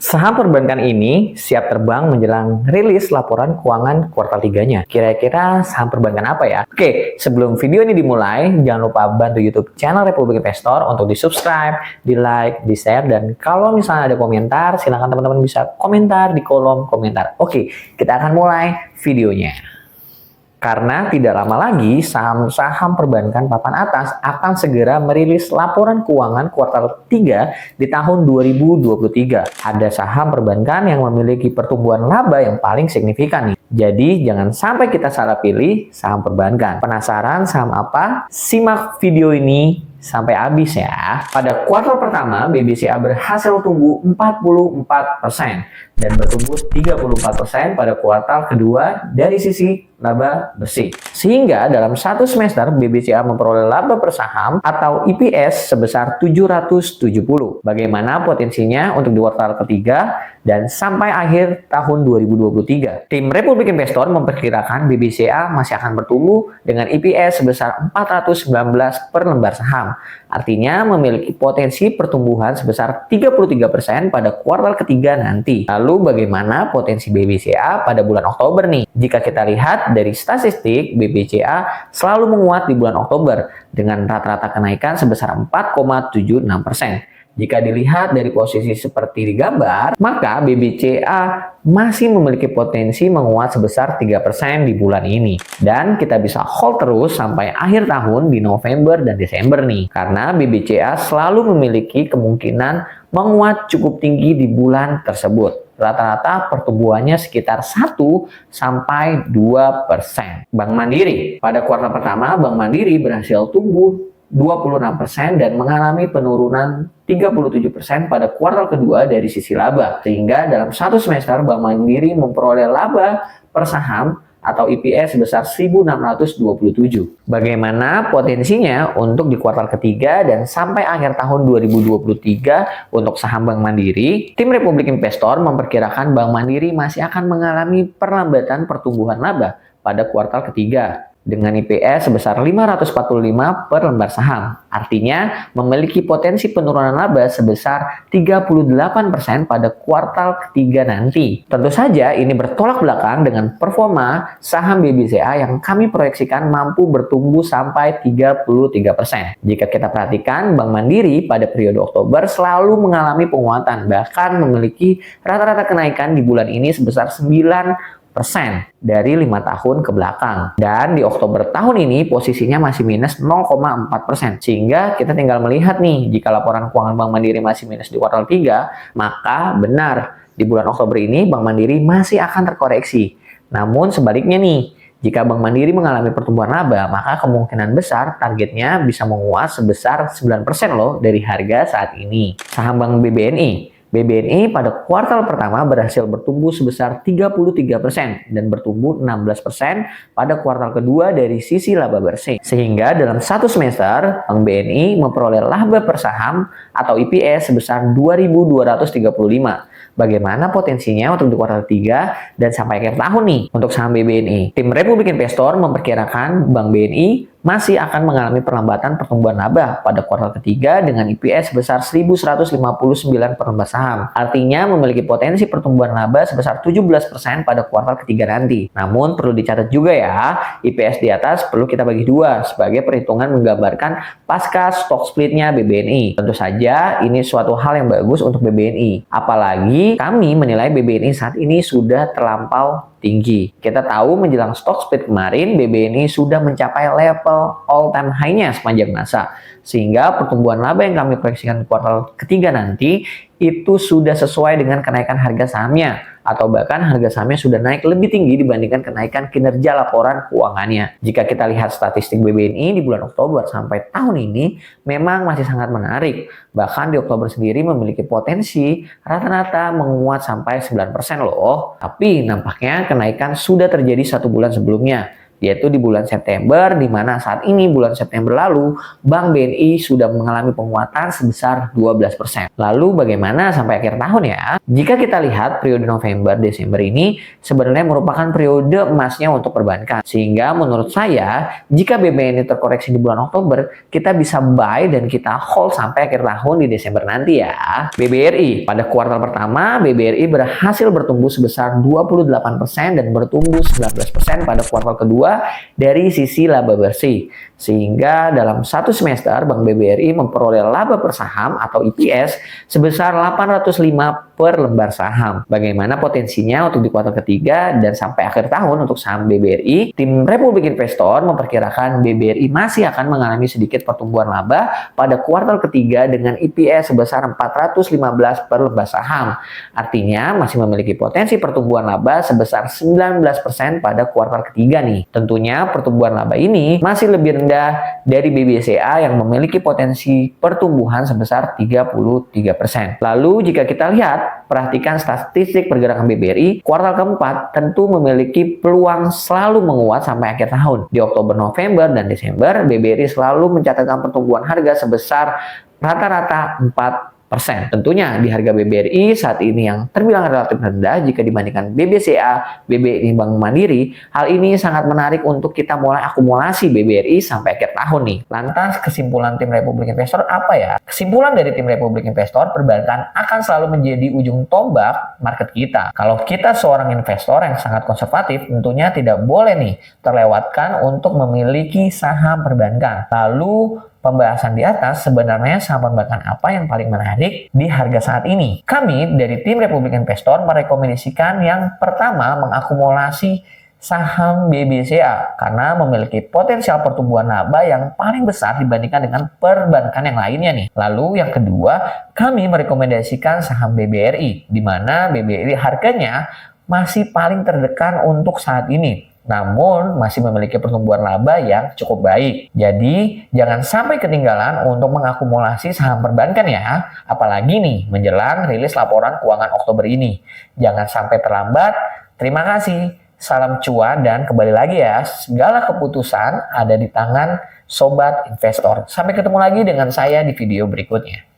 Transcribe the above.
Saham perbankan ini siap terbang menjelang rilis laporan keuangan kuartal 3-nya. Kira-kira saham perbankan apa ya? Oke, sebelum video ini dimulai, jangan lupa bantu YouTube channel Republik Investor untuk di-subscribe, di-like, di-share, dan kalau misalnya ada komentar, silahkan teman-teman bisa komentar di kolom komentar. Oke, kita akan mulai videonya. Karena tidak lama lagi, saham-saham perbankan papan atas akan segera merilis laporan keuangan kuartal 3 di tahun 2023. Ada saham perbankan yang memiliki pertumbuhan laba yang paling signifikan nih. Jadi jangan sampai kita salah pilih saham perbankan. Penasaran saham apa? Simak video ini sampai habis ya. Pada kuartal pertama, BBCA berhasil tumbuh 44% dan bertumbuh 34% pada kuartal kedua dari sisi laba bersih. Sehingga dalam satu semester BBCA memperoleh laba per saham atau EPS sebesar 770. Bagaimana potensinya untuk di kuartal ketiga dan sampai akhir tahun 2023? Tim Republik Investor memperkirakan BBCA masih akan bertumbuh dengan EPS sebesar 419 per lembar saham. Artinya memiliki potensi pertumbuhan sebesar 33% pada kuartal ketiga nanti. Lalu bagaimana potensi BBCA pada bulan Oktober nih? Jika kita lihat dari statistik, BBCA selalu menguat di bulan Oktober dengan rata-rata kenaikan sebesar 4,76%. Jika dilihat dari posisi seperti di gambar, maka BBCA masih memiliki potensi menguat sebesar 3% di bulan ini. Dan kita bisa hold terus sampai akhir tahun di November dan Desember nih. Karena BBCA selalu memiliki kemungkinan menguat cukup tinggi di bulan tersebut. Rata-rata pertumbuhannya sekitar 1-2%. Bank Mandiri. Pada kuartal pertama, Bank Mandiri berhasil tumbuh 26% dan mengalami penurunan 37% pada kuartal kedua dari sisi laba. Sehingga dalam satu semester Bank Mandiri memperoleh laba per saham atau EPS sebesar 1.627. Bagaimana potensinya untuk di kuartal ketiga dan sampai akhir tahun 2023 untuk saham Bank Mandiri? Tim Republik Investor memperkirakan Bank Mandiri masih akan mengalami perlambatan pertumbuhan laba pada kuartal ketiga dengan IPS sebesar 545 per lembar saham. Artinya memiliki potensi penurunan laba sebesar 38% pada kuartal ketiga nanti. Tentu saja ini bertolak belakang dengan performa saham BBCA yang kami proyeksikan mampu bertumbuh sampai 33%. Jika kita perhatikan, Bank Mandiri pada periode Oktober selalu mengalami penguatan, bahkan memiliki rata-rata kenaikan di bulan ini sebesar 9% dari 5 tahun ke belakang. Dan di Oktober tahun ini posisinya masih minus 0,4%. Sehingga kita tinggal melihat nih, jika laporan keuangan Bank Mandiri masih minus di kuartal 3, maka benar di bulan Oktober ini Bank Mandiri masih akan terkoreksi. Namun sebaliknya nih, jika Bank Mandiri mengalami pertumbuhan laba, maka kemungkinan besar targetnya bisa menguat sebesar 9% loh dari harga saat ini. Saham Bank BBNI. BBNI pada kuartal pertama berhasil bertumbuh sebesar 33% dan bertumbuh 16% pada kuartal kedua dari sisi laba bersih. Sehingga dalam satu semester, Bank BNI memperoleh laba per saham atau EPS sebesar 2.235. Bagaimana potensinya untuk di kuartal 3 dan sampai akhir tahun nih untuk saham BBNI? Tim Republik Investor memperkirakan Bank BNI masih akan mengalami perlambatan pertumbuhan laba pada kuartal ketiga dengan EPS sebesar 1.159 per lembar saham. Artinya memiliki potensi pertumbuhan laba sebesar 17% pada kuartal ketiga nanti. Namun perlu dicatat juga ya, EPS di atas perlu kita bagi dua sebagai perhitungan menggambarkan pasca stock splitnya BBNI. Tentu saja ini suatu hal yang bagus untuk BBNI. Apalagi kami menilai BBNI saat ini sudah terlampau tinggi. Kita tahu menjelang stock split kemarin BBNI sudah mencapai level all time high-nya sepanjang masa. Sehingga pertumbuhan laba yang kami proyeksikan di kuartal ketiga nanti itu sudah sesuai dengan kenaikan harga sahamnya atau bahkan harga sahamnya sudah naik lebih tinggi dibandingkan kenaikan kinerja laporan keuangannya. Jika kita lihat statistik BBNI di bulan Oktober sampai tahun ini memang masih sangat menarik. Bahkan di Oktober sendiri memiliki potensi rata-rata menguat sampai 9% loh. Tapi nampaknya kenaikan sudah terjadi 1 bulan sebelumnya. yaitu di bulan September, di mana saat ini bulan September lalu Bank BNI sudah mengalami penguatan sebesar 12%. Lalu bagaimana sampai akhir tahun ya? Jika kita lihat periode November Desember ini sebenarnya merupakan periode emasnya untuk perbankan. Sehingga menurut saya jika BBNI terkoreksi di bulan Oktober, kita bisa buy dan kita hold sampai akhir tahun di Desember nanti ya. BBRI pada kuartal pertama BBRI berhasil bertumbuh sebesar 28% dan bertumbuh 19% pada kuartal kedua dari sisi laba bersih. Sehingga dalam satu semester Bank BBRI memperoleh laba per saham atau EPS sebesar 805 per lembar saham. Bagaimana potensinya untuk di kuartal ketiga dan sampai akhir tahun untuk saham BBRI? Tim Republik Investor memperkirakan BBRI masih akan mengalami sedikit pertumbuhan laba pada kuartal ketiga dengan EPS sebesar 415 per lembar saham. Artinya masih memiliki potensi pertumbuhan laba sebesar 19% pada kuartal ketiga nih. Tentunya pertumbuhan laba ini masih lebih rendah dari BBCA yang memiliki potensi pertumbuhan sebesar 33%. Lalu jika kita lihat, perhatikan statistik pergerakan BBRI, kuartal keempat tentu memiliki peluang selalu menguat sampai akhir tahun. Di Oktober, November, dan Desember, BBRI selalu mencatatkan pertumbuhan harga sebesar rata-rata 4%. Tentunya di harga BBRI saat ini yang terbilang relatif rendah jika dibandingkan BBCA, BBRI Bank Mandiri, hal ini sangat menarik untuk kita mulai akumulasi BBRI sampai akhir tahun nih. Lantas kesimpulan tim Republik Investor apa ya? Kesimpulan dari tim Republik Investor, perbankan akan selalu menjadi ujung tombak market kita. Kalau kita seorang investor yang sangat konservatif, tentunya tidak boleh nih terlewatkan untuk memiliki saham perbankan. Lalu pembahasan di atas sebenarnya saham perbankan apa yang paling menarik di harga saat ini. Kami dari tim Republik Investor merekomendasikan yang pertama mengakumulasi saham BBCA karena memiliki potensial pertumbuhan laba yang paling besar dibandingkan dengan perbankan yang lainnya nih. Lalu yang kedua, kami merekomendasikan saham BBRI di mana BBRI harganya masih paling tertekan untuk saat ini. Namun masih memiliki pertumbuhan laba yang cukup baik. Jadi jangan sampai ketinggalan untuk mengakumulasi saham perbankan ya. Apalagi nih menjelang rilis laporan keuangan Oktober ini. Jangan sampai terlambat. Terima kasih. Salam cuan dan kembali lagi ya. Segala keputusan ada di tangan Sobat Investor. Sampai ketemu lagi dengan saya di video berikutnya.